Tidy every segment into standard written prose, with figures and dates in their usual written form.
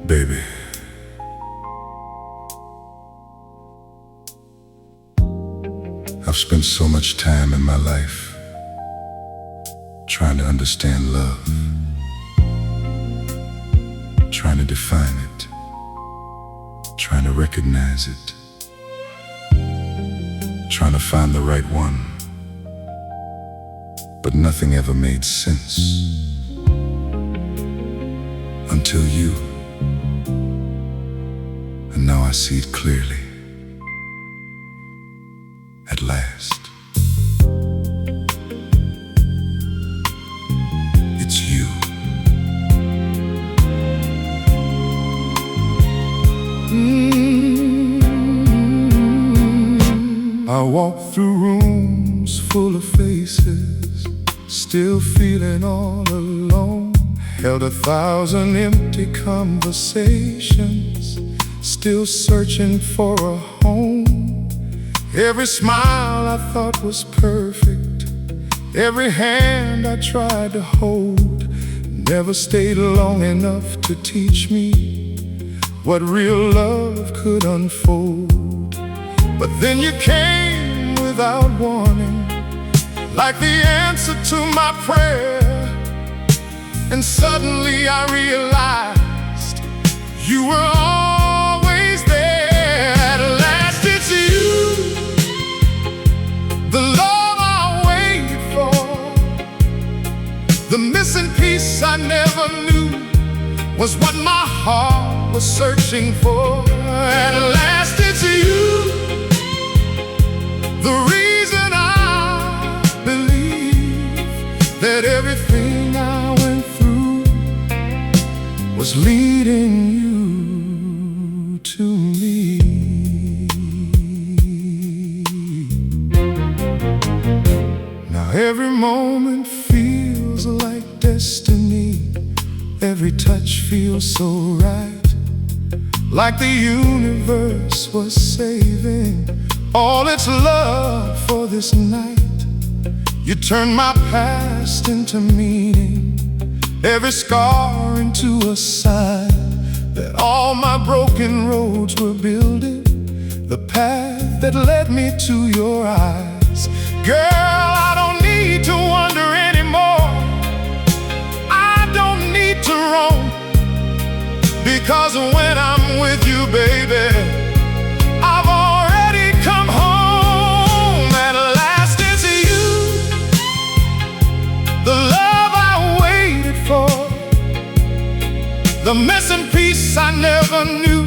Baby, I've spent so much time in my life trying to understand love, trying to define it, trying to recognize it, trying to find the right one. But nothing ever made sense until you. And now I see it clearly. At last. It's you. I walk through rooms full of faces, still feeling all alone. Held 1,000 empty conversations, still searching for a home. Every smile I thought was perfect, every hand I tried to hold, never stayed long enough to teach me what real love could unfold. But then you came without warning, like the answer to my prayer. And suddenly I realized you were always there. At last it's you, the love I waited for. The missing piece I never knew was what my heart was searching for. At last it's you, the reason I believe that everything I went through was leading you to me. Now every moment feels like destiny, every touch feels so right, like the universe was saving all its love for this night. You turned my past into meaning, every scar into a sign that all my broken roads were building the path that led me to your eyes. Girl, I don't need to wonder anymore, I don't need to roam, because when I'm with you, baby, I've already come home. At last it's you, the love I waited for. The missing piece I never knew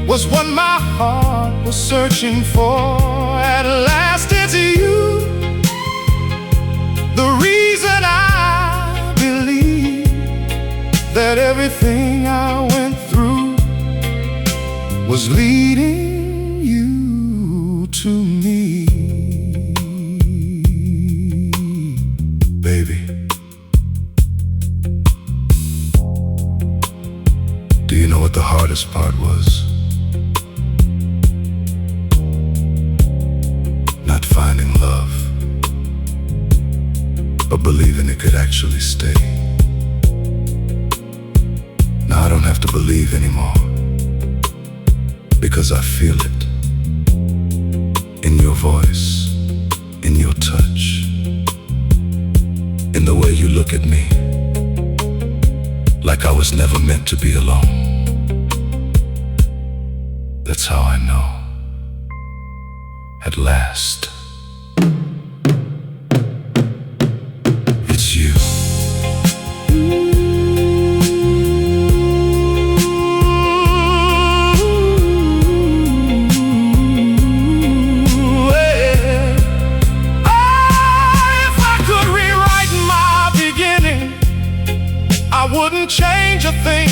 was what my heart was searching for. At last it's you, the reason I believe that everything I went through was leading you to me. Baby, do you know what the hardest part was? Not finding love, but believing it could actually stay. Now I don't have to believe anymore, because I feel it in your voice, in your touch, in the way you look at me, like I was never meant to be alone. That's how I know. At last, it's you. I wouldn't change a thing,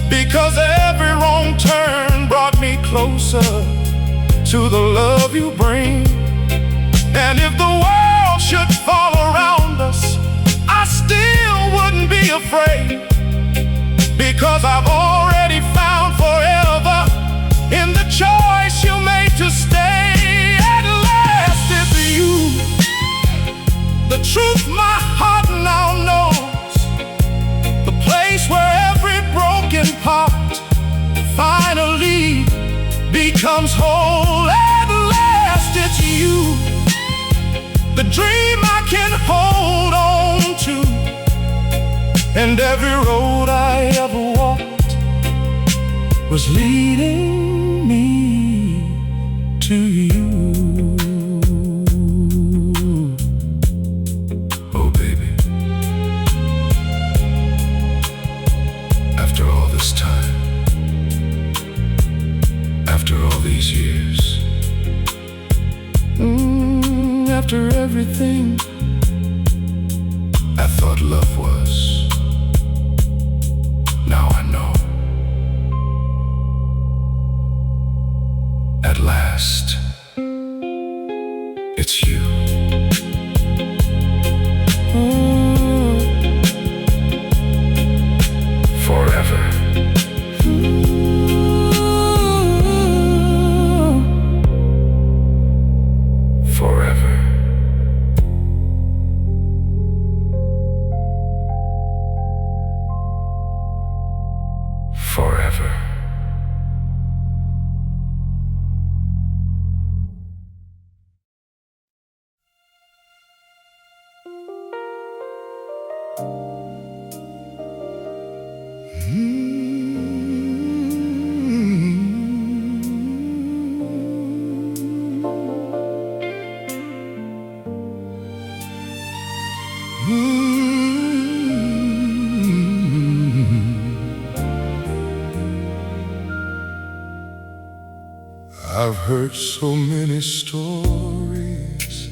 because every wrong turn brought me closer to the love you bring. And if the world should fall around us, I still wouldn't be afraid, because I've already found forever in the choice you made to stay. At last it's you, the truth my heart now knows, the place where every comes whole at last. It's you, the dream I can hold on to. And every road I ever walked was leading me to you. Oh baby, after all this time, after all these years, after everything I thought love was, now I know. At last, it's you. Forever. Forever. Forever. I've heard so many stories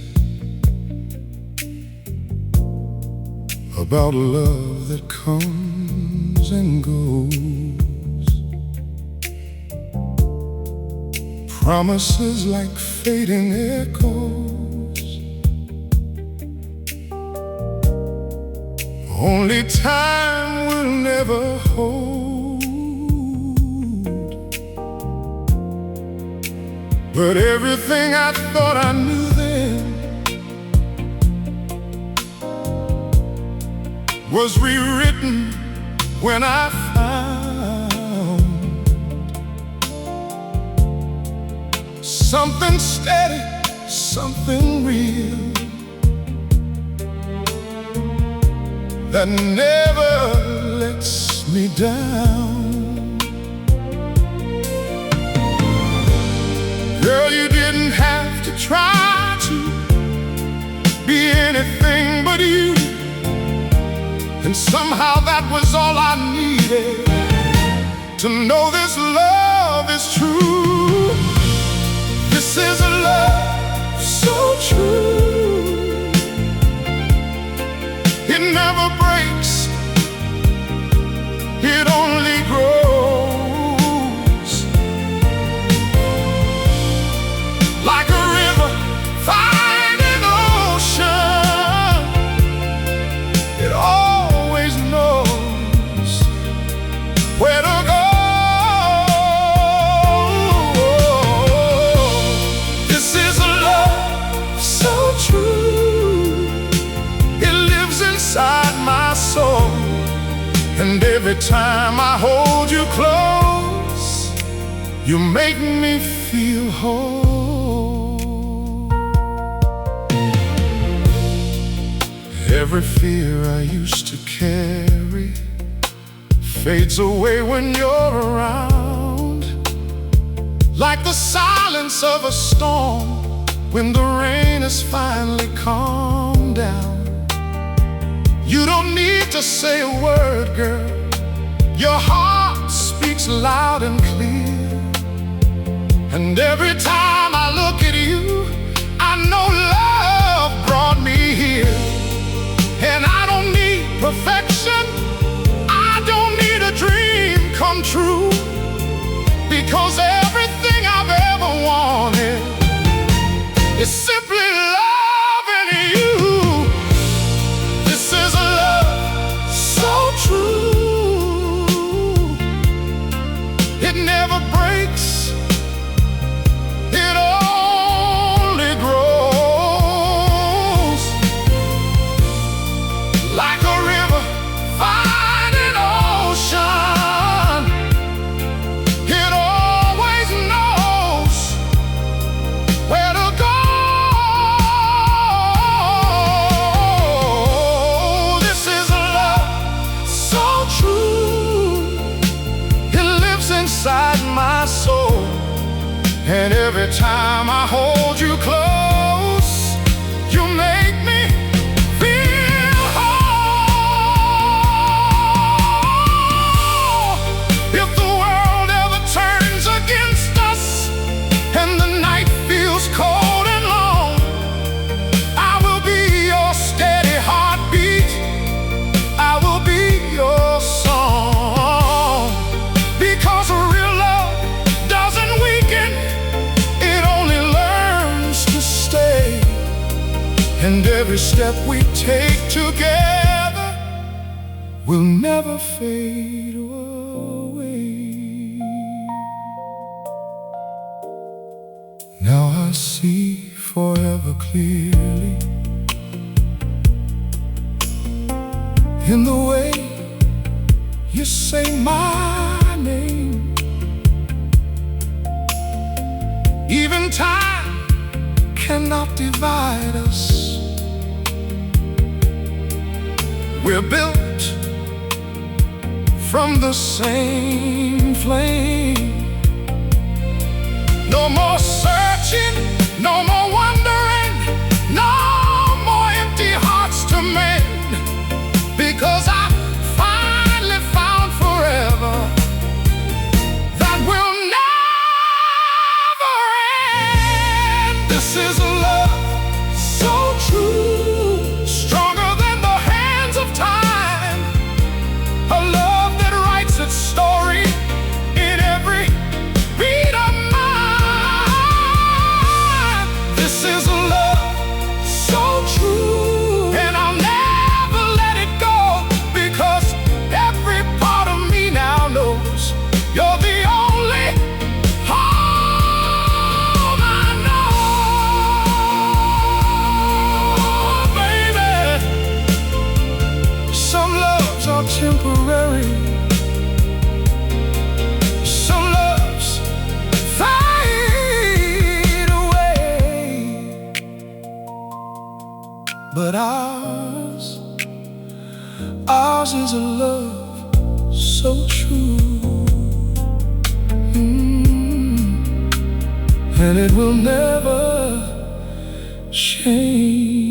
about love that comes and goes, promises like fading echoes, only time will never hold. But everything I thought I knew then was rewritten when I found something steady, something real, that never lets me down. Girl, you didn't have to try to be anything but you, and somehow that was all I needed to know this love is true. This is a love so true. It never breaks, it only grows, like a river finding ocean. It always knows where to go. This is a love so true. It lives inside my soul, and every time I hold you close, you make me feel whole. Every fear I used to carry fades away when you're around, like the silence of a storm when the rain has finally calmed down. You don't need to say a word, girl. Your heart speaks loud and clear. And every time I look at you, I know love brought me here. And I don't need perfection, I don't need a dream come true, because everything I've ever wanted is simply loving you. This is a love so true. It never breaks, it time I hold you close, you make me feel whole. If the world ever turns against us and the night feels cold and long, I will be your steady heartbeat, I will be your song. Because real love doesn't weaken, it only learns to stay. And every step we take together will never fade away. Now I see forever clearly in the way you say my name. Even time cannot divide us. We're built from the same flame. No more searching, no more wondering, no more empty hearts to mend. Because I finally found forever that will never end. This is a love so true, stronger than the hands of time. A love that writes its story in every beat of mine. This is a love so true, and I'll never let it go, because every part of me now knows you're the only home I know, baby. Some loves are temporary, some loves fade away, but ours is a love so true. And it will never change.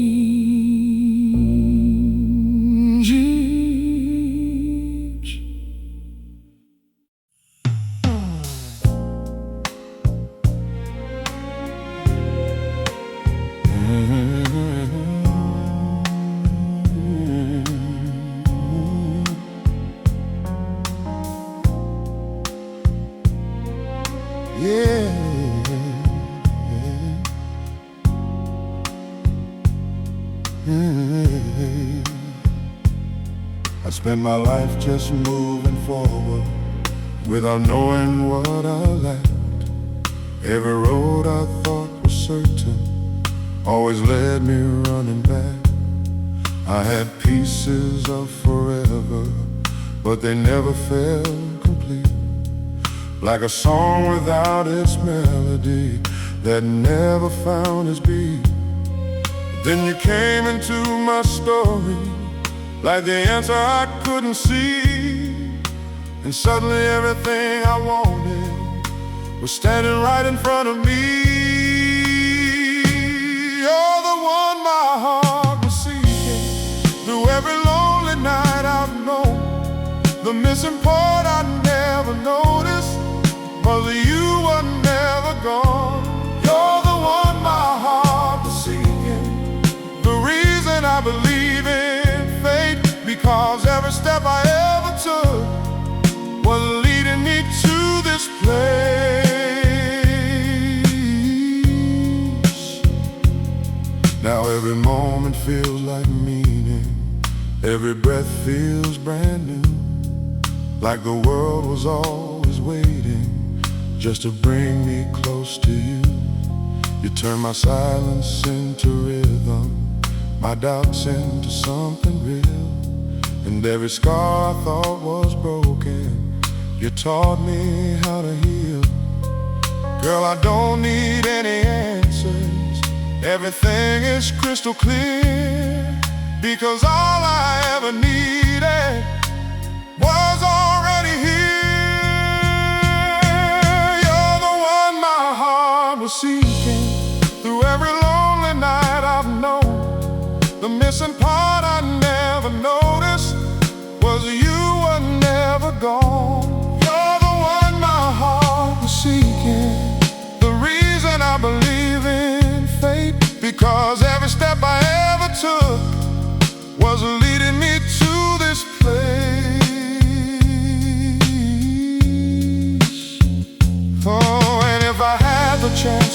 Yeah. I spend my life just moving forward without knowing what I lacked. Every road I thought was certain always led me running back. I had pieces of forever, but they never felt complete. Like a song without its melody that never found its beat. Then you came into my story like the answer I couldn't see, and suddenly everything I wanted was standing right in front of me. You're the one my heart was seeking through every lonely night I've known. The missing part I never noticed was you were never gone. You're the one my heart was seeking, the reason I believe in fate, because every step I ever took was leading me to this place. Now every moment feels like meaning, every breath feels brand new, like the world was always waiting just to bring me close to you. You turn my silence into rhythm, my doubts into something real, and every scar I thought was broken, you taught me how to heal. Girl, I don't need any answers, everything is crystal clear, because all I ever needed was already here. You're the one my heart was seeking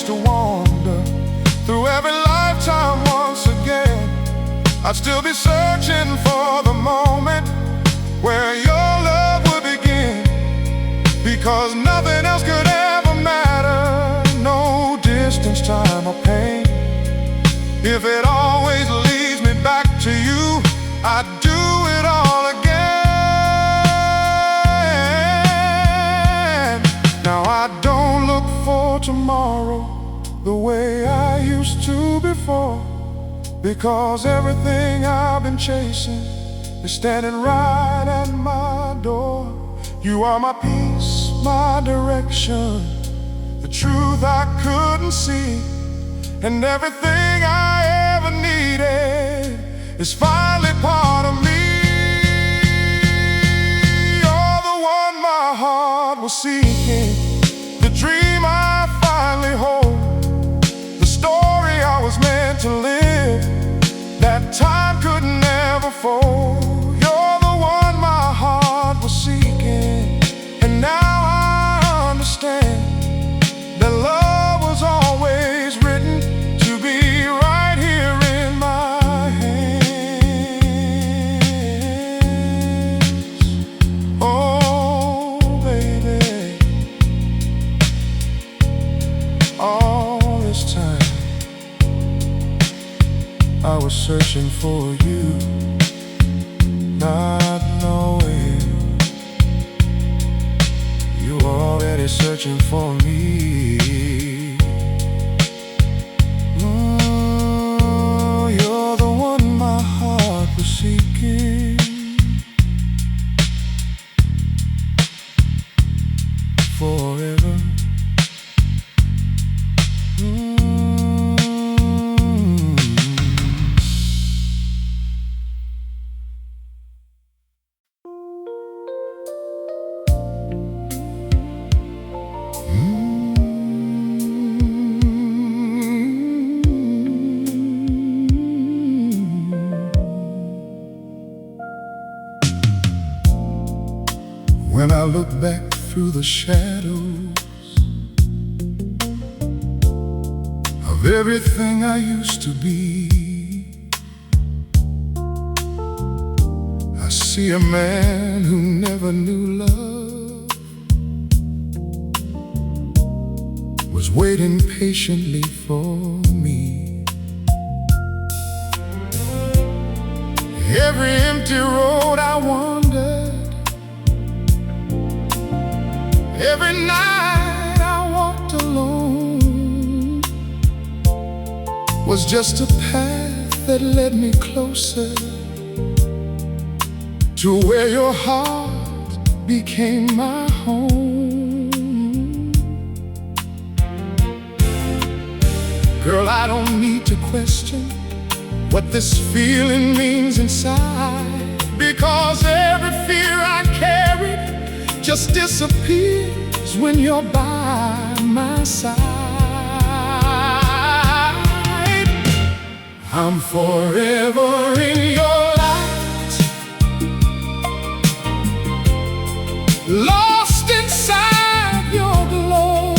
to wander through every lifetime once again. I'd still be searching for the moment where your love would begin, because nothing else could ever matter, no distance, time, or pain. If it always leads me back to you, I'd do it all again. Now I don't look for tomorrow the way I used to before, because everything I've been chasing is standing right at my door. You are my peace, my direction, the truth I couldn't see, and everything I ever needed is finally part of me. You're the one my heart was seeking, the dream I finally hold, the story I was meant to live, that time could never fold. You're the one my heart was seeking, and now I understand that love was always written to be right here in my hands. Oh, baby, all this time I was searching for you, not knowing you were already searching for me. You're the one my heart was seeking forever. When I look back through the shadows of everything I used to be, I see a man who never knew love, was waiting patiently for me. Every empty road I wandered, every night I walked alone, was just a path that led me closer to where your heart became my home. Girl, I don't need to question what this feeling means inside, because every fear I carried just disappears when you're by my side. I'm forever in your light, lost inside your glow.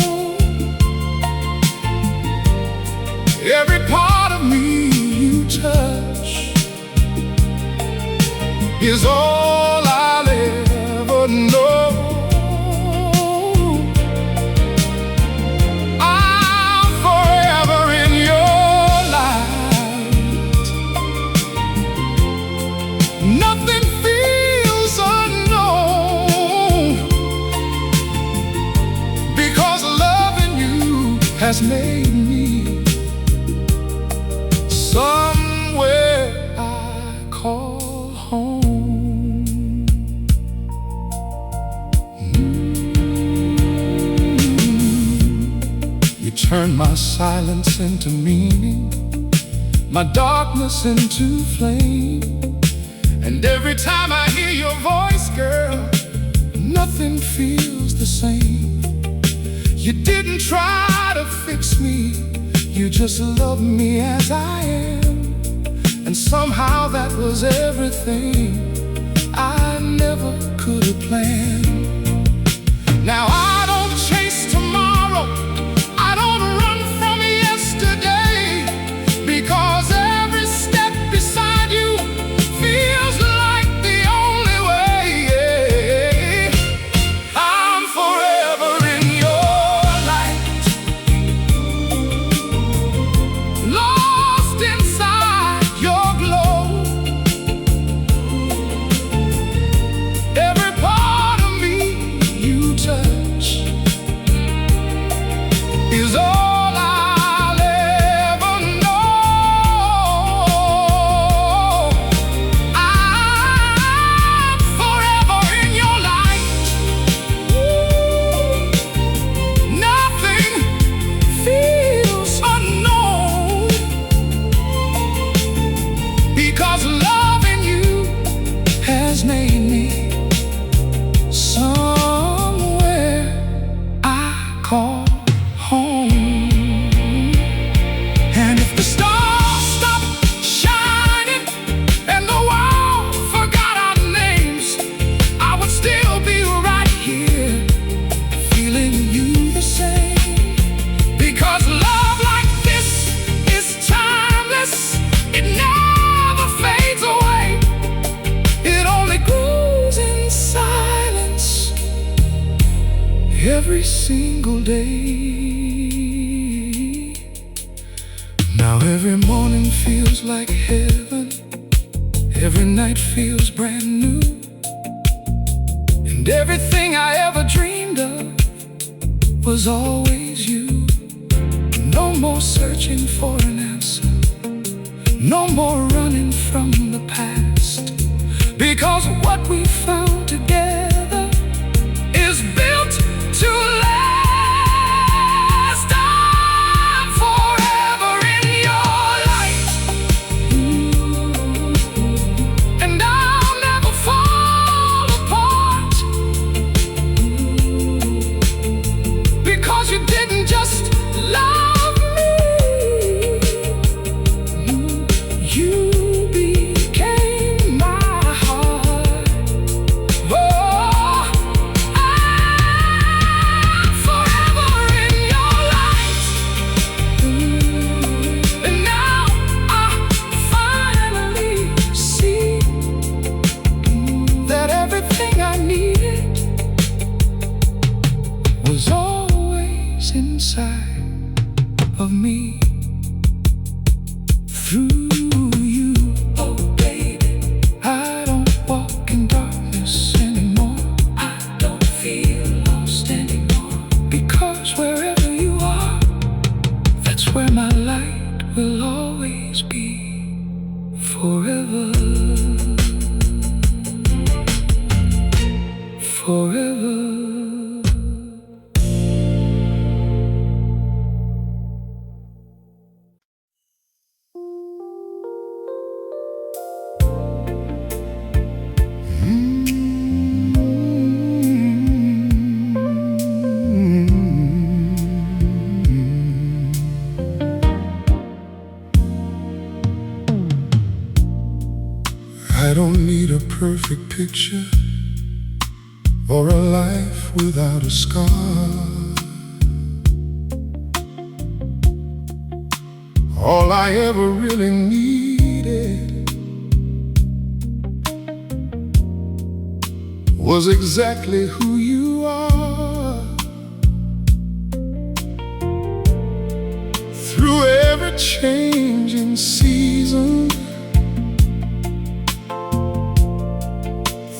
Every part of me you touch is all I'll ever know. Has made me somewhere I call home. You turn my silence into meaning, my darkness into flame. And every time I hear your voice, girl, nothing feels the same. You didn't try to fix me, you just loved me as I am. And somehow that was everything I never could have planned. Now I don't chase tomorrow, I don't run from every single day. Now every morning feels like heaven, every night feels brand new, and everything I ever dreamed of was always you. No more searching for an answer, no more running from the past, because what we found together is built to last. I'm forever in your light, and I'll never fall apart, because you didn't just love me, you became my heart. Oh, I'm forever in your light, and now I finally see that everything I needed was always inside of me. Through you, oh baby, I don't walk in darkness anymore. I don't feel lost anymore, because wherever you are, that's where my light will always be. Forever, forever. I don't need a perfect picture or a life without a scar. All I ever really needed was exactly who you are. Through every changing season,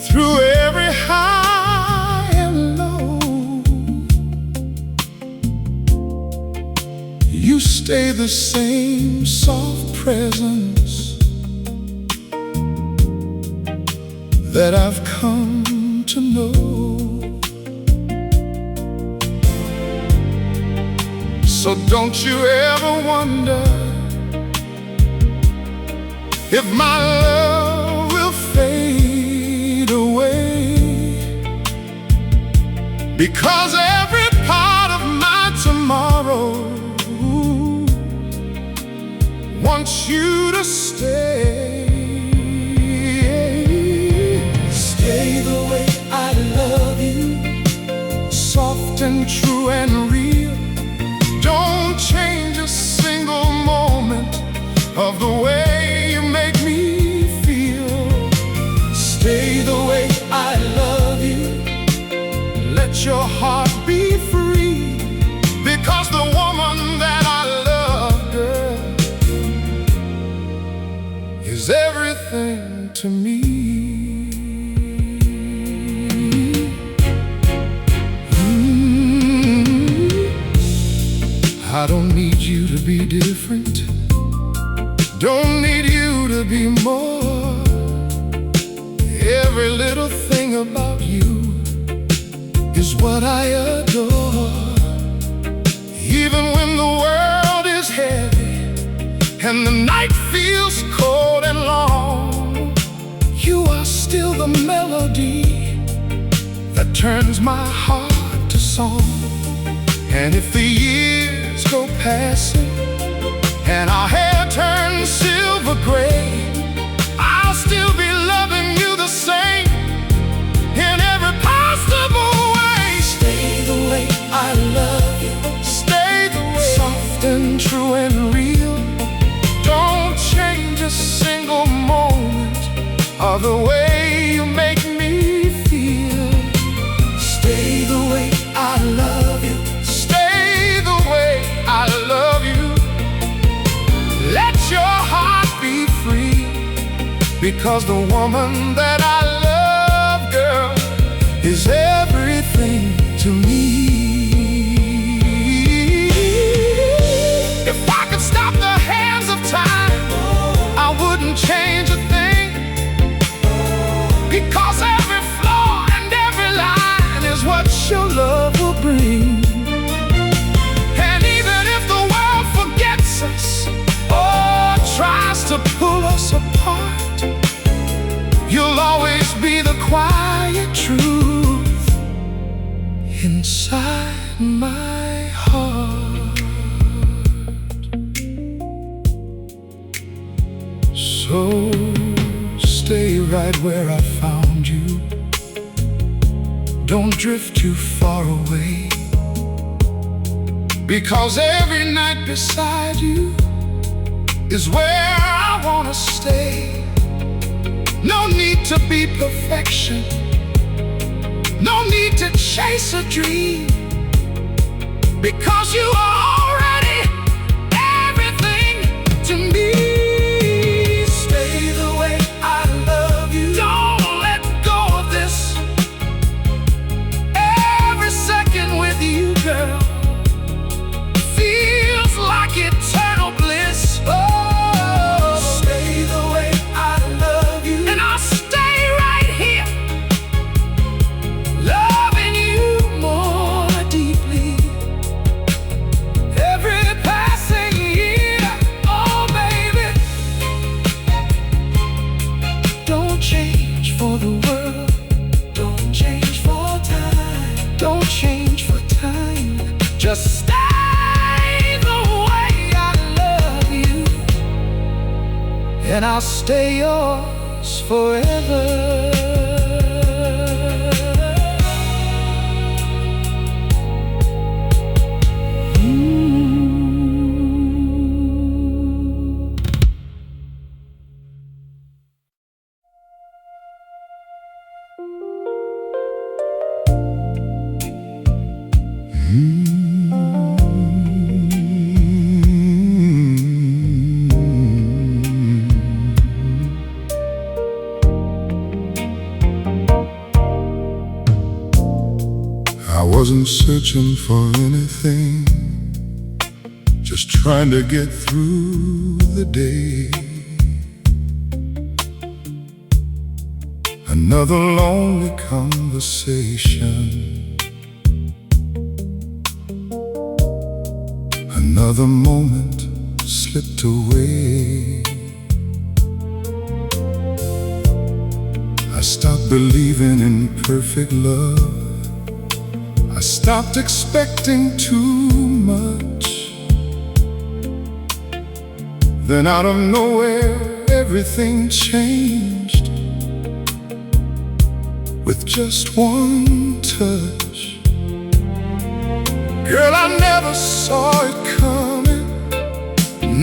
through every high and low, you stay the same soft presence that I've come to know. So don't you ever wonder if my love will fade away, because every part of my tomorrow wants you to stay. Stay the way I love you, soft and true and real. Don't change a single moment of the way you make me feel. Stay the way I love you, let your heart be free, because the woman that I love, girl, is everything to me. I don't need you to be different, don't need you to be more. Every little thing about you is what I adore. Even when the world is heavy and the night feels cold and long, you are still the melody that turns my heart to song. And if the years go passing and our hair turns silver gray, I'll still be loving you the same in every possible way. Stay the way I love you, stay the way, soft and true and real. Don't change a single moment of the way you make me feel. Stay the way I love you, because the woman that I love, girl, is everything to me. If I could stop the hands of time, I wouldn't change a thing, because every flaw and every line is what your love will bring. And even if the world forgets us or tries to pull us apart, you'll always be the quiet truth inside my heart. So stay right where I found you. Don't drift too far away, because every night beside you is where I wanna stay. No need to be perfection, no need to chase a dream, because you are already everything to me. Stay the way I love you. Don't let go of this. Every second with you, girl, feels like eternal bliss. Oh, stay the way I love you, and I'll stay right here, loving you more deeply. Every passing year, oh baby, don't change for the world, don't change for time, don't change for time. Just stay the way I love you, and I'll stay yours forever. I wasn't searching for anything, just trying to get through the day. Another lonely conversation, another moment slipped away. I stopped believing in perfect love, I stopped expecting too much. Then out of nowhere, everything changed with just one touch. Girl, I never saw it coming,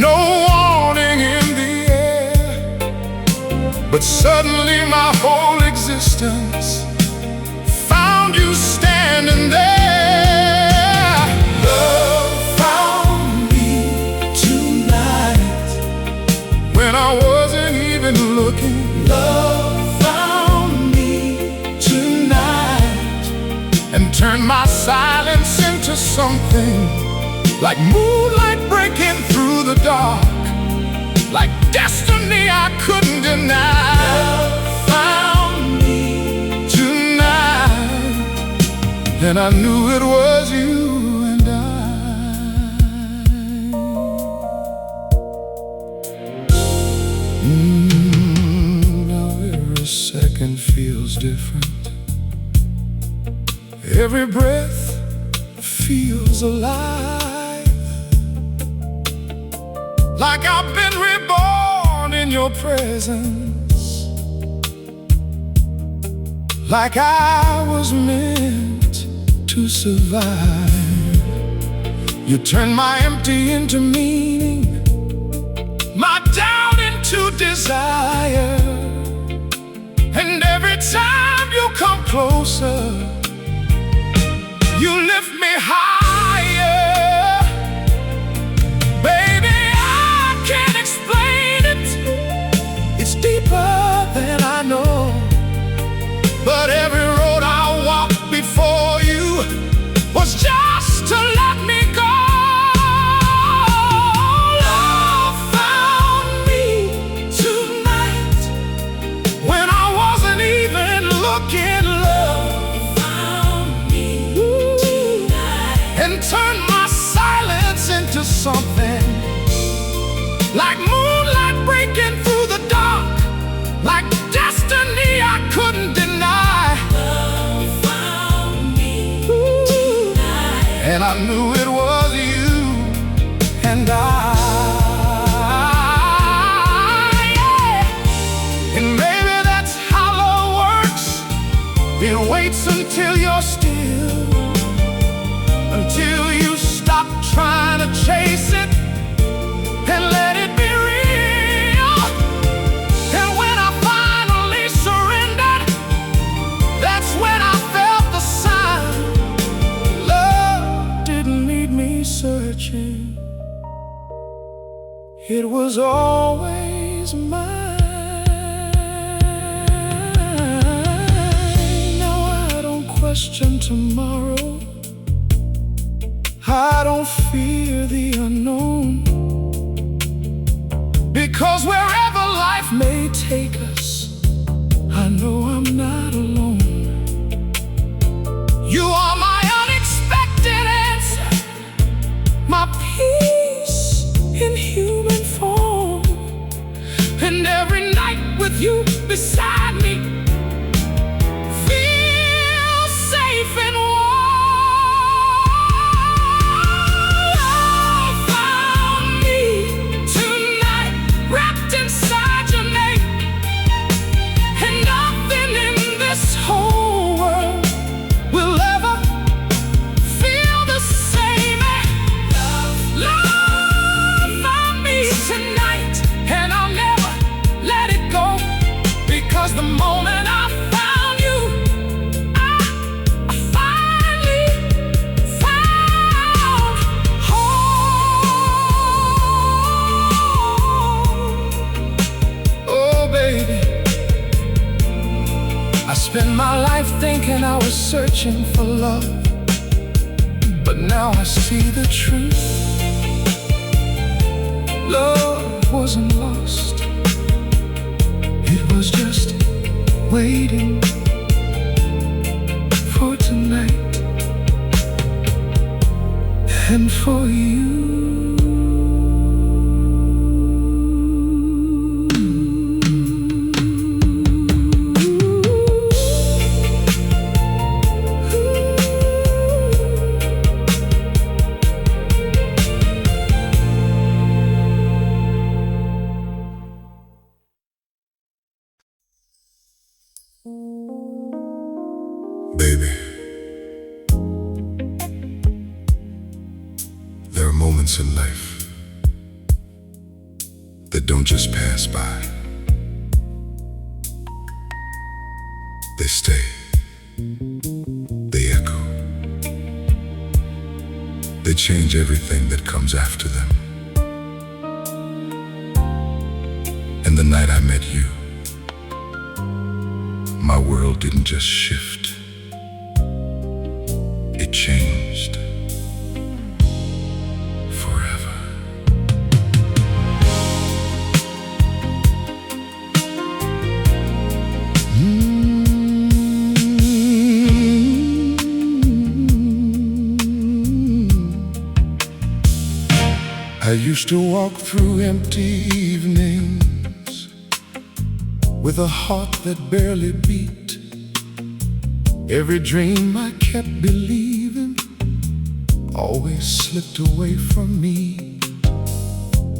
no warning in the air, but suddenly my whole existence found you standing there. Love found me tonight when I wasn't even looking. Love found me tonight and turned my silence into something like moonlight breaking through the dark, like destiny I couldn't deny. Love found me tonight, and I knew it was you and I. Now every second feels different, every breath feels alive, like I've been reborn in your presence, like I was meant to survive. You turn my empty into meaning, my doubt into desire, and every time you come closer, you lift me higher. Baby, I can't explain it, it's deeper I knew it was you and yeah. And maybe that's how love works. It waits until you're still, until you stop trying to chase it and let it be real. And when I finally surrendered, that's when I felt the sign. Love didn't need me searching, it was always mine. Now I don't question tomorrow, I don't fear the unknown, because wherever life may take us, I know I'm not alone. You are my unexpected answer, my peace in human form. And every night with you beside me feels safe and warm. Love found me tonight, wrapped inside your name, and nothing in this whole world will ever feel the same. Love found me tonight, and I'll never let it go, because the moment I found you, I finally found home. Oh baby, I spent my life thinking I was searching for love, but now I see the truth. Love wasn't lost, it was just waiting for tonight and for you. Baby, there are moments in life that don't just pass by. They stay, they echo, they change everything that comes after them. And the night I met you, my world didn't just shift, it changed forever. I used to walk through empty evenings with a heart that barely beat. Every dream I kept believing always slipped away from me.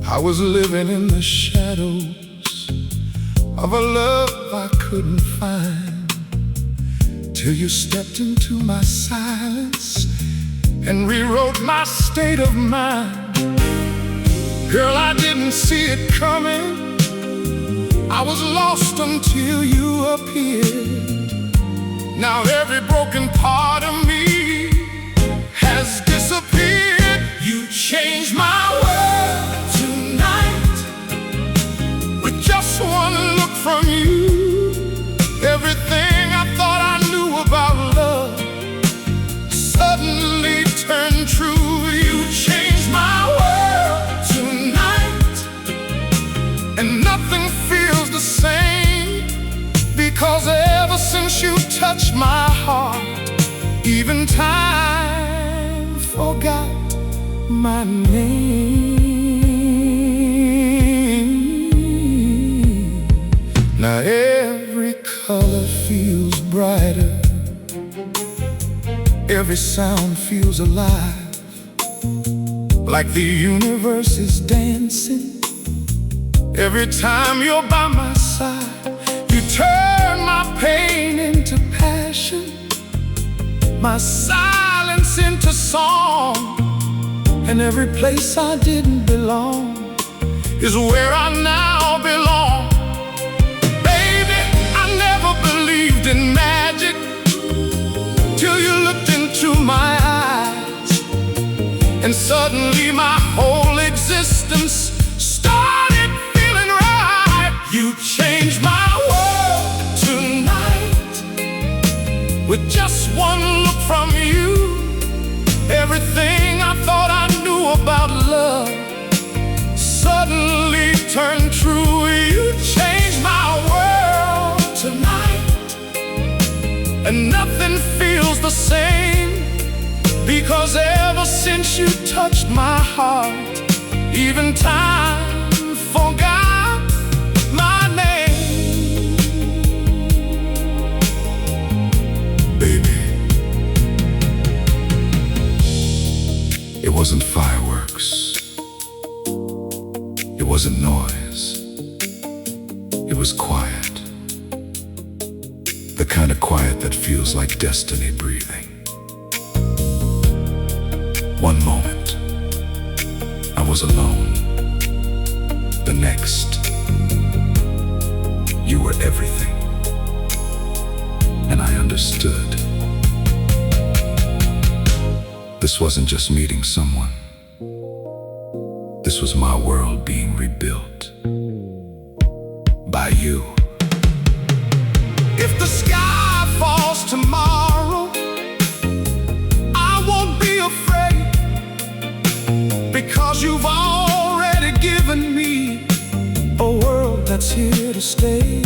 I was living in the shadows of a love I couldn't find, till you stepped into my silence and rewrote my state of mind. Girl, I didn't see it coming, I was lost until you appeared. Now every broken part of me has disappeared. You changed my world tonight with just one look from you. Everything I thought I knew about love suddenly turned true. You changed my world tonight, and nothing feels the same, because ever since you touched my heart, even time forgot my name. Now every color feels brighter, every sound feels alive. like the universe is dancing. Every time you're by my side, you turn my pain into passion, my silence into song. And every place I didn't belong is where I now belong. Baby, I never believed in magic till you looked into my eyes, and suddenly my whole existence started feeling right. You changed my world tonight with just one look from you. Everything I thought I knew about love suddenly turned true. You changed my world tonight, and nothing feels the same, because ever since you touched my heart, even time forgot my name. Baby, it wasn't fireworks, it wasn't noise, it was quiet. The kind of quiet that feels like destiny breathing. One moment, I was alone. The next, you were everything. And I understood. This wasn't just meeting someone. This was my world being rebuilt by you. If the sky falls tomorrow, I won't be afraid, because you've already given me a world that's here to stay.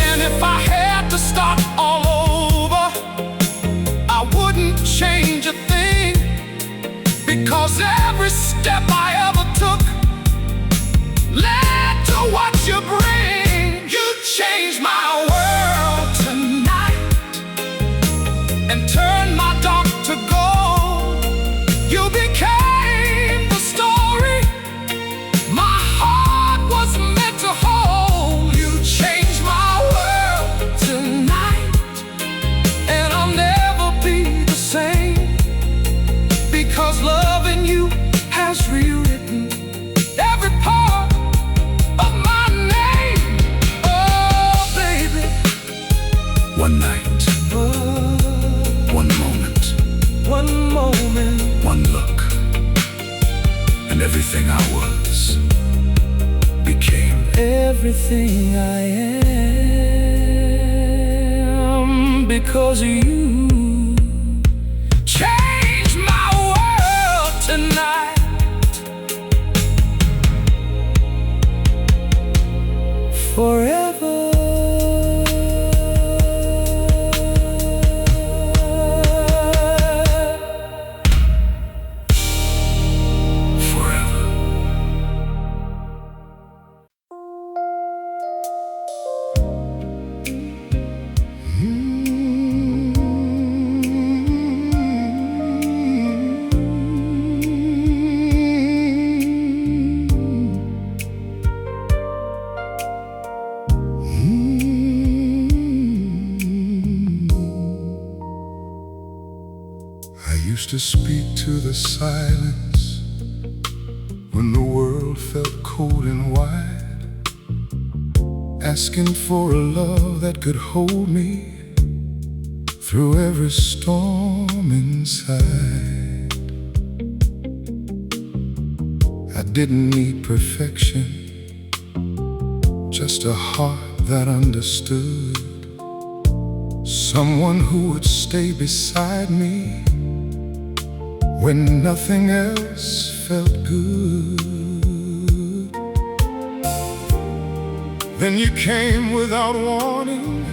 And if I had to start all over, I wouldn't change a thing, because every step I ever took led to what you bring. You changed my world tonight and turned my dark to gold. You became the story my heart was meant to hold. You changed my world tonight, and I'll never be the same, because loving you has rewritten every part of my name. Oh, baby. One night, one moment, one look, and everything I was became everything I am, because you changed my world tonight. Forever. I used to speak to the silence when the world felt cold and wide, asking for a love that could hold me through every storm inside. I didn't need perfection, just a heart that understood, someone who would stay beside me when nothing else felt good. Then you came without warning,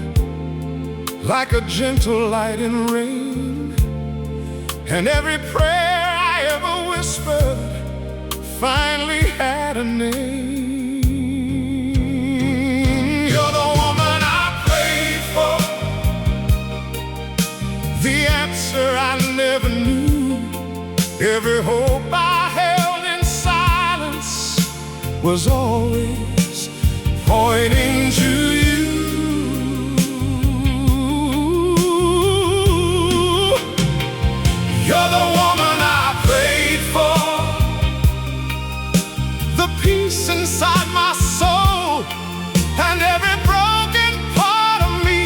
like a gentle light in rain, and every prayer I ever whispered finally had a name. You're the woman I prayed for, the answer I never knew, Every hope I held in silence was always pointing to you. You're the woman I prayed for, the peace inside my soul, and every broken part of me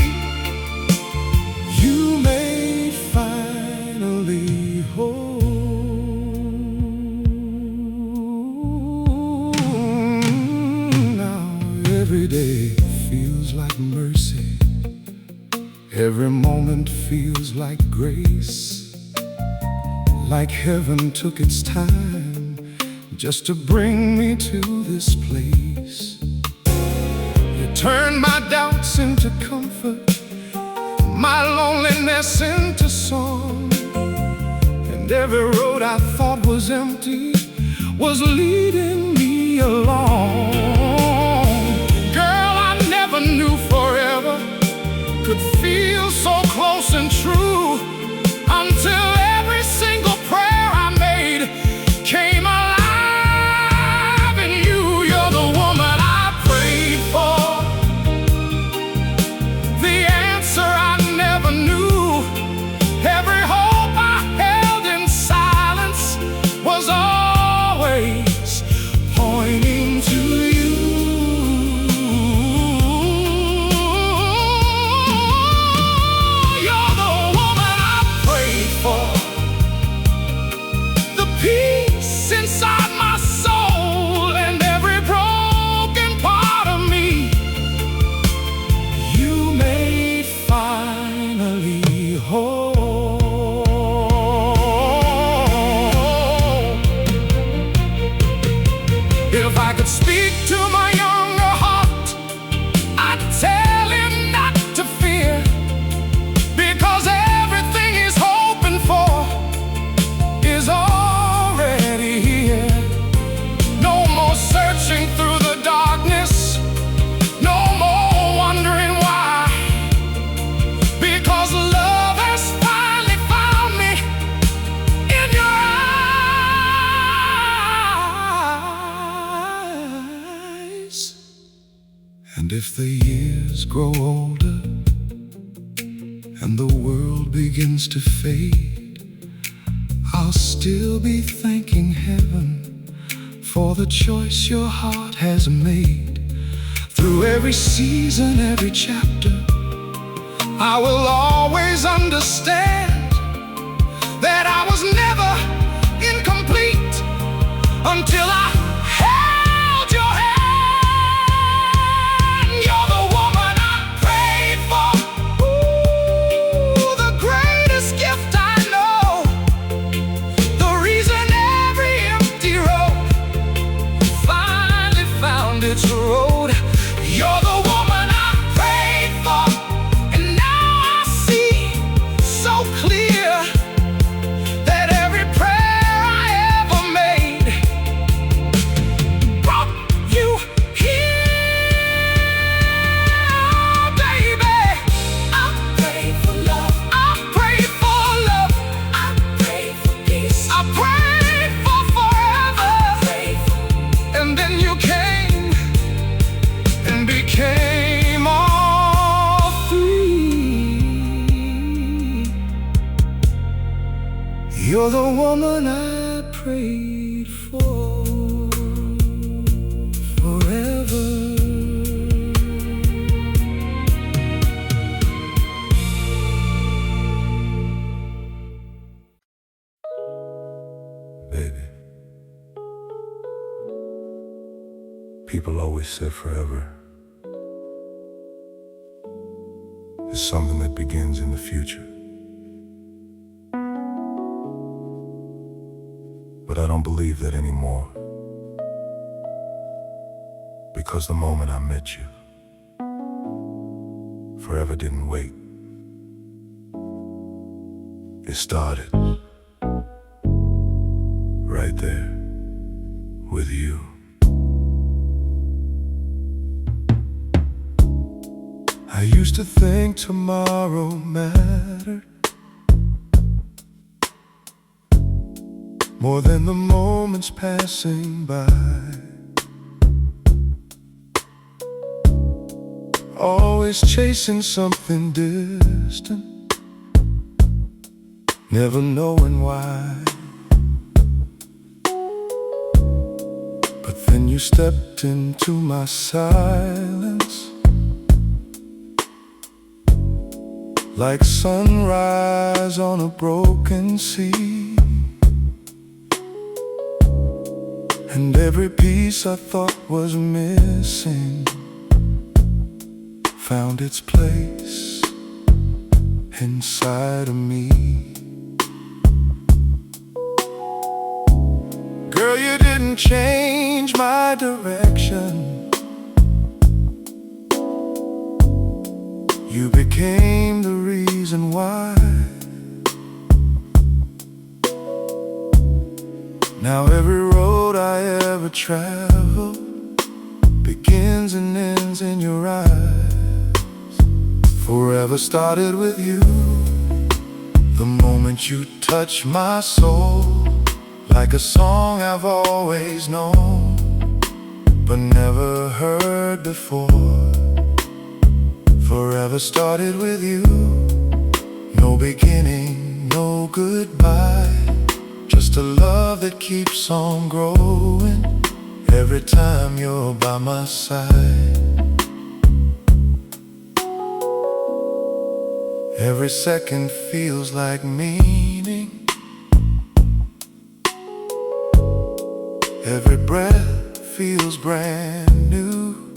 you made finally whole. Now every day feels like mercy, every moment feels like grace, like heaven took its time just to bring me to this place. You turned my doubts into comfort, my loneliness into song, and every road I thought was empty was leading me along. Girl, I never knew forever could feel so close and true, until every single prayer I made came alive in you. You're the woman I prayed for, the answer I never knew. Every hope I held in silence was always pointing to you. You're the woman I prayed for, the peace inside my soul, and every broken part of me you made finally whole. If I could speak to my younger heart, I'd tell him not to fear, because everything he's hoping for is already here. No more searching through the darkness, no more wondering why, because love has finally found me in your eyes. And if the years grow older and the world begins to fade, I'll still be thanking heaven for the choice your heart has made. Through every season, every chapter, I will always understand that I was never incomplete until I held your hand. You're the woman I prayed for, ooh, the greatest gift I know, the reason every empty road finally found its road. You're the woman I prayed for, and now I see so clear that every prayer I ever made brought you here, baby. I prayed for love, I prayed for love, I prayed for peace, I prayed for forever, I prayed for... And then you came and became all three. You're the woman I prayed for forever. Baby, people always said forever is something that begins in the future. But I don't believe that anymore, because the moment I met you, forever didn't wait. It started right there with you. I used to think tomorrow mattered, more than the moments passing by. Always chasing something distant, never knowing why. But then you stepped into my silence, like sunrise on a broken sea. And every piece I thought was missing found its place inside of me. Girl, you didn't change my direction. You became the reason why. Now every road I ever travel begins and ends in your eyes. Forever started with you, the moment you touched my soul, like a song I've always known, but never heard before. Forever started with you, no beginning, no goodbye, just a love that keeps on growing every time you're by my side. Every second feels like meaning, every breath feels brand new,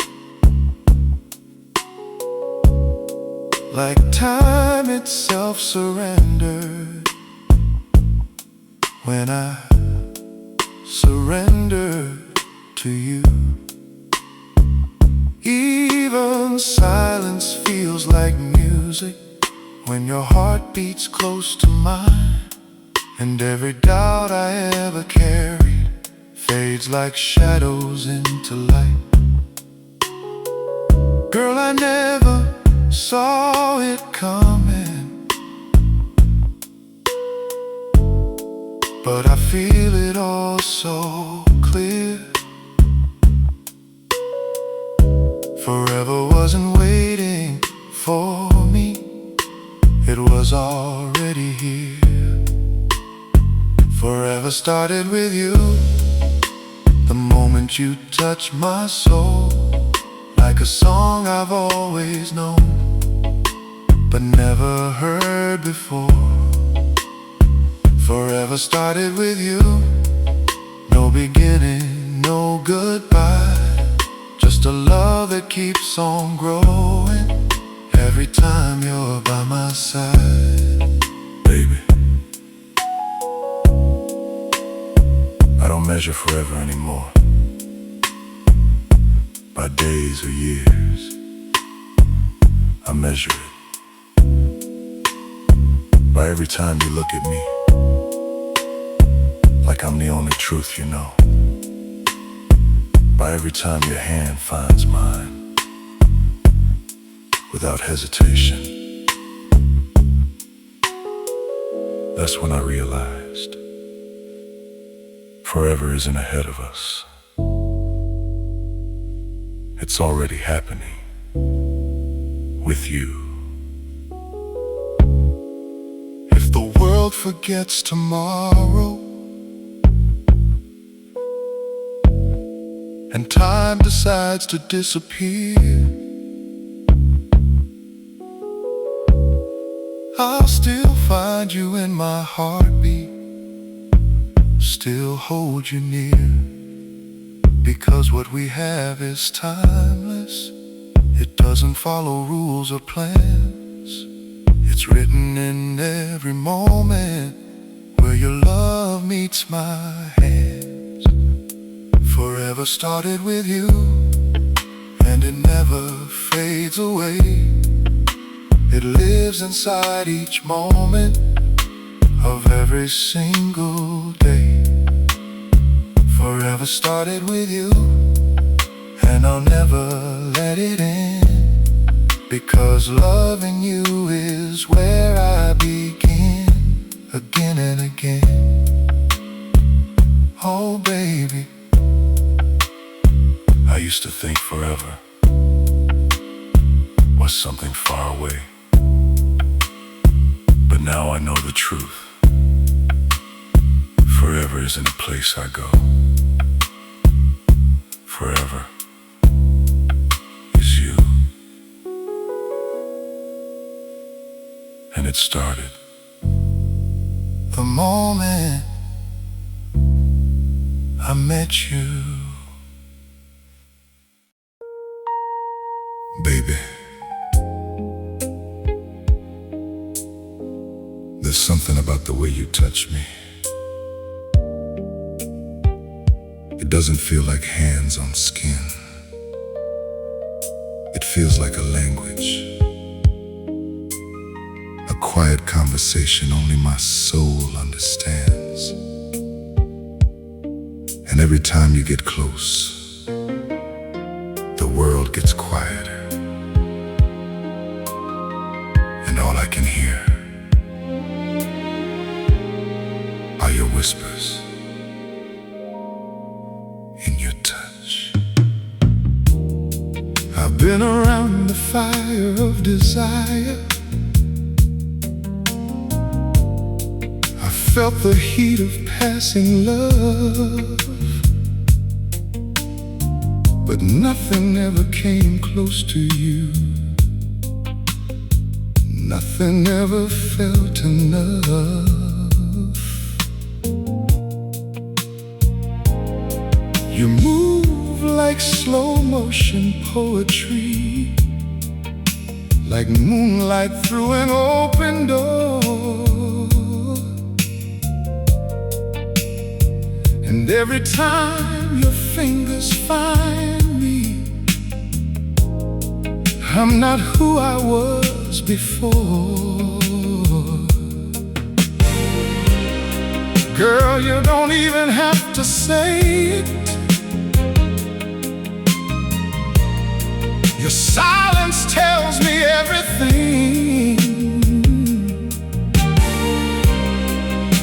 like time itself surrendered when I surrender to you. Even silence feels like music when your heart beats close to mine, and every doubt I ever carried fades like shadows into light. Girl, I never saw it coming, but I feel it all so clear. Forever wasn't waiting for me, it was already here. Forever started with you, the moment you touched my soul, like a song I've always known, but never heard before. Forever started with you, no beginning, no goodbye, just a love that keeps on growing every time you're by my side. Baby, I don't measure forever anymore by days or years. I measure it by every time you look at me, like I'm the only truth you know. By every time your hand finds mine without hesitation. That's when I realized forever isn't ahead of us. It's already happening with you. If the world forgets tomorrow and time decides to disappear, I'll still find you in my heartbeat, still hold you near, because what we have is timeless. It doesn't follow rules or plans. It's written in every moment where your love meets my hands. Forever started with you, and it never fades away. It lives inside each moment of every single day. Forever started with you, and I'll never let it end, because loving you is where I begin again and again. used to think forever was something far away, but now I know the truth. Forever isn't a place I go. Forever is you. And it started the moment I met you. Baby, there's something about the way you touch me. It doesn't feel like hands on skin. It feels like a language, a quiet conversation only my soul understands. And every time you get close, the world gets quieter. And all I can hear are your whispers in your touch. I've been around the fire of desire. I felt the heat of passing love, but nothing ever came close to you. Nothing ever felt enough. You move like slow motion poetry, like moonlight through an open door. And every time your fingers find me, I'm not who I was before. Girl, you don't even have to say it. Your silence tells me everything,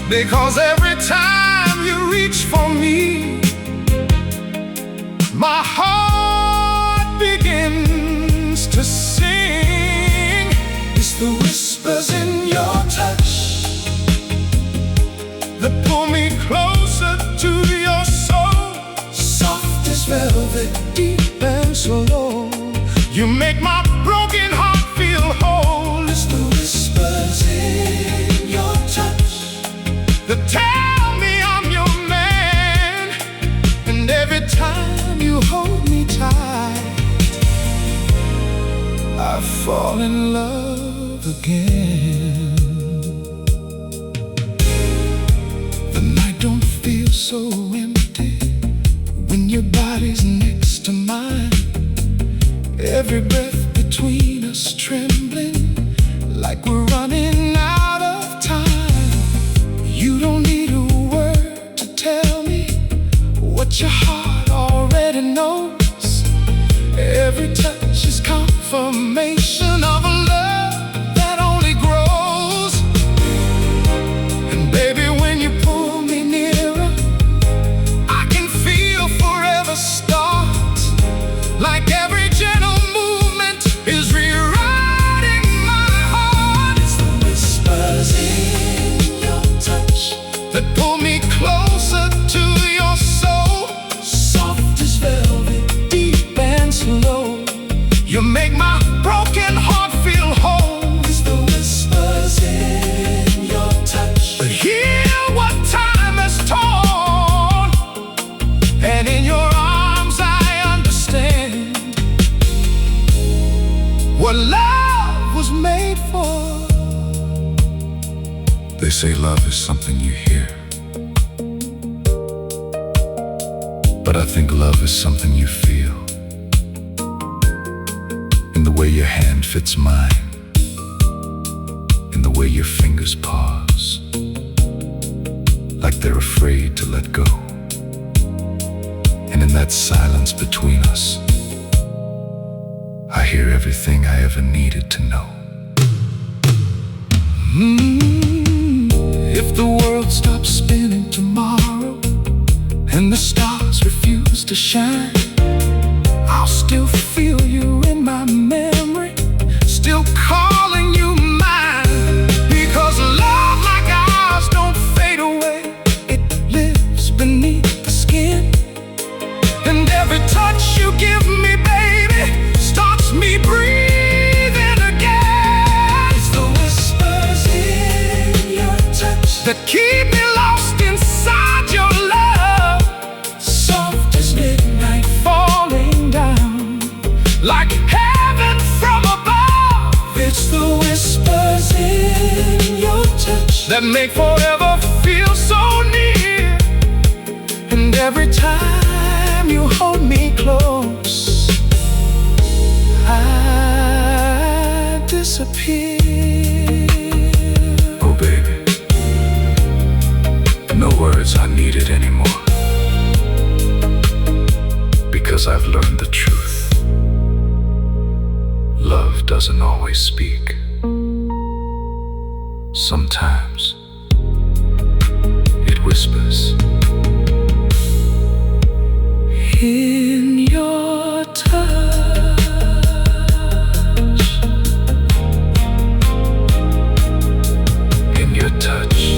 because every time you reach for me, my heart begins to sing. It's the whispers in your touch that pull me closer to your soul. Soft as velvet, deep and slow, you make my broken heart feel whole. It's the whispers in your touch that tell me I'm your man. And every time you hold me tight, I fall in love again. The night don't feel so empty when your body's next to mine. Every breath between us trembling, like we're running out of time. You don't need a word to tell me what your heart already knows. Every touch is confirmation of a love that only grows. And baby, when you pull me nearer, I can feel forever start. Like every gentle movement is rewriting my heart. It's the whispers in your touch that pull me closer to your soul. Soft as velvet, deep and slow, you make my broken heart feel whole. It's the whispers in your touch that heal what time has torn. And in your arms I understand what love was made for. They say love is something you hear, but I think love is something you feel. In the way your hand fits mine, in the way your fingers pause, like they're afraid to let go. And in that silence between us, I hear everything I ever needed to know. If the world stops spinning tomorrow and the stars refuse to shine, I'll still feel you in my memory, still calling you mine. Because love like ours don't fade away, it lives beneath the skin. And every touch you give me, baby, starts me breathing again. It's the whispers in your touch that keep me lost inside your love, soft as midnight falling down, like heaven from above. It's the whispers in your touch that make forever feel so near. And every time you hold me close, I disappear. Oh baby, no words are needed anymore, because I've learned the truth. Love doesn't always speak. Sometimes it whispers. In your touch, In your touch.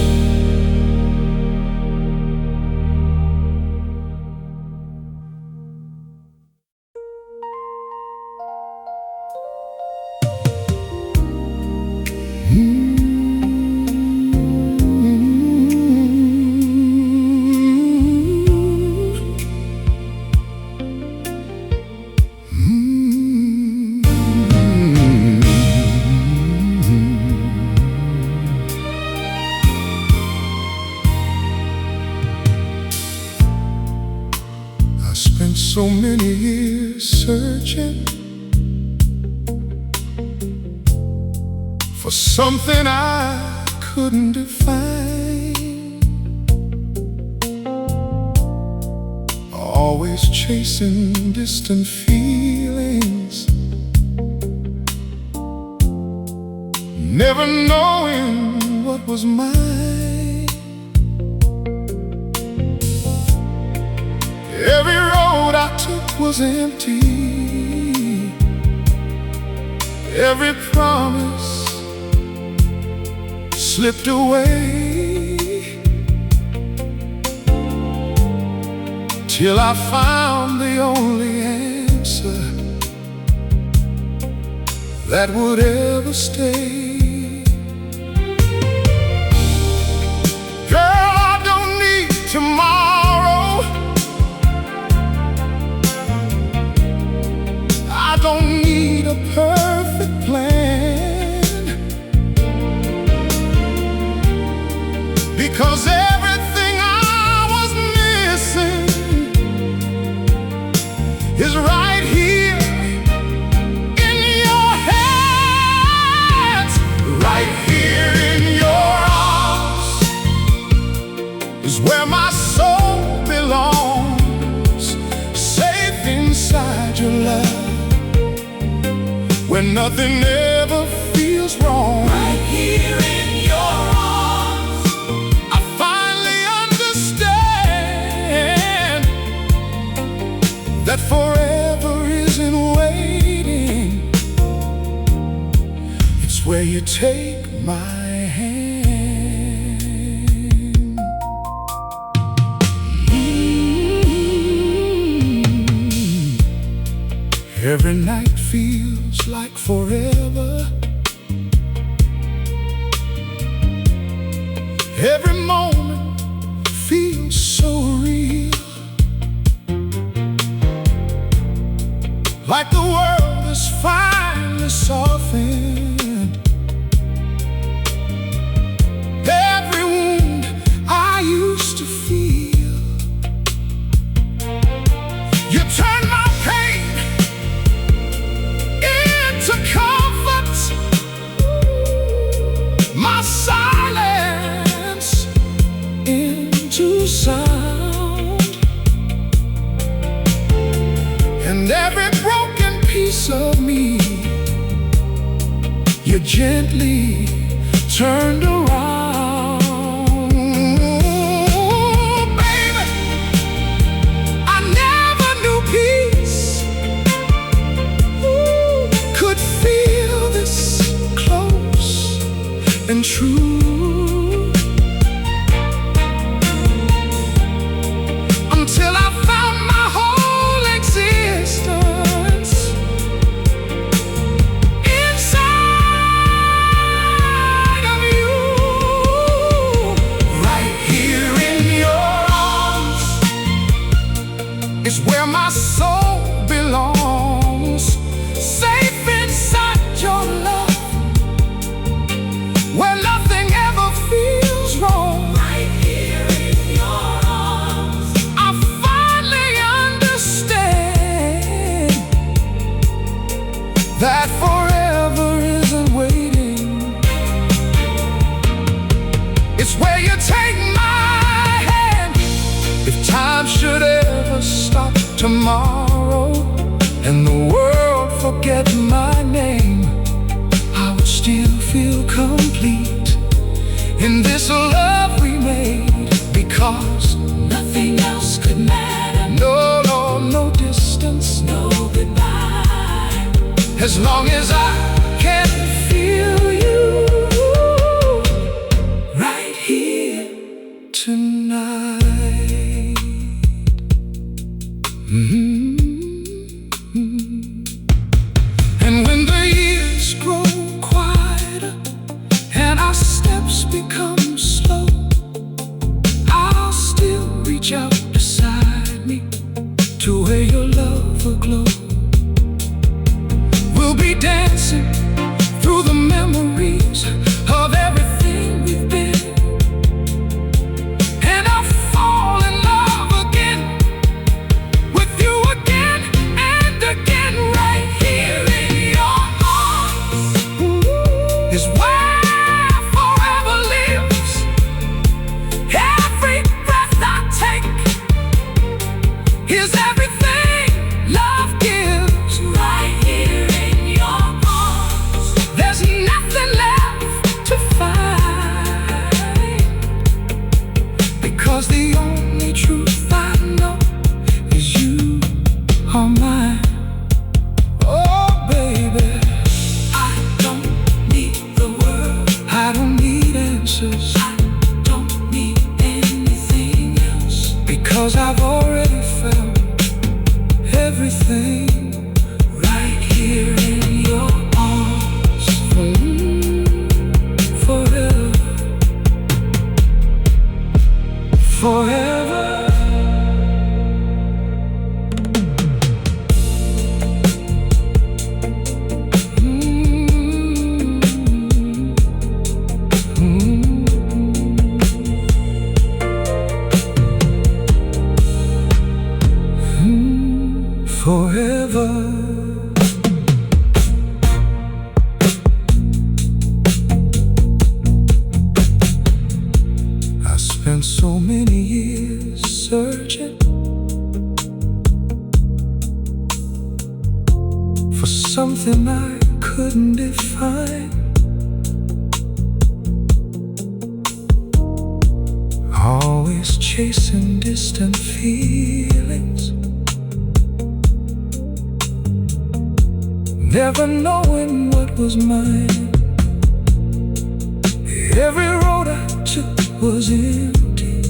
I spent so many years searching for something I couldn't define, always chasing distant feelings, never knowing what was mine. Every road I took was empty, every promise slipped away, till I found the only answer that would ever stay. Girl, I don't need tomorrow, I don't need a perfect plan, because everything I was missing is right here in your hands. Right here in your arms is where my soul belongs, safe inside your love, where nothing ever feels wrong. Right here in your arms, I finally understand that forever isn't waiting. It's where you take my hand. Every night feels like forever, every moment feels so real, like the world is finally softened. Every wound I used to feel, you turn my pain into comfort, my silence into sound, and every broken piece of me you gently turned around. Baby, I never knew peace until I found my whole existence inside of you. Right here in your arms is where my soul belongs, safe inside your love, where nothing ever feels wrong. Right here in your arms, I finally understand that forever isn't waiting. It's where you take my hand. If time should ever stop tomorrow and the world forget my name, I would still feel complete in this love we made, because nothing else could matter. No, no, no distance, no goodbye, as long as I can feel you right here tonight. And when the years grow quieter and our steps become slow, I'll still reach out beside me to where your love will glow. We'll be dancing through the memories of everything we've been, and I'll fall in love again with you again and again. Right here in your arms is where forever lives. Every breath I take is everything love gives. Right here in your arms, there's nothing left to fight, because the only truth I know is you are mine. Oh baby, I don't need the world, I don't need answers, I don't need anything else, because I've already found everything right here in your arms. Forever, forever. Forever. I spent so many years searching for something I couldn't define. Always chasing distant feelings, never knowing what was mine. Every road I took was empty.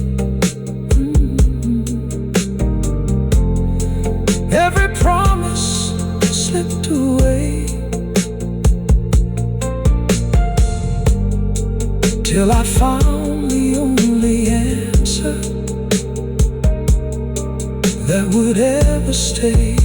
Every promise slipped away, till I found the only answer that would ever stay.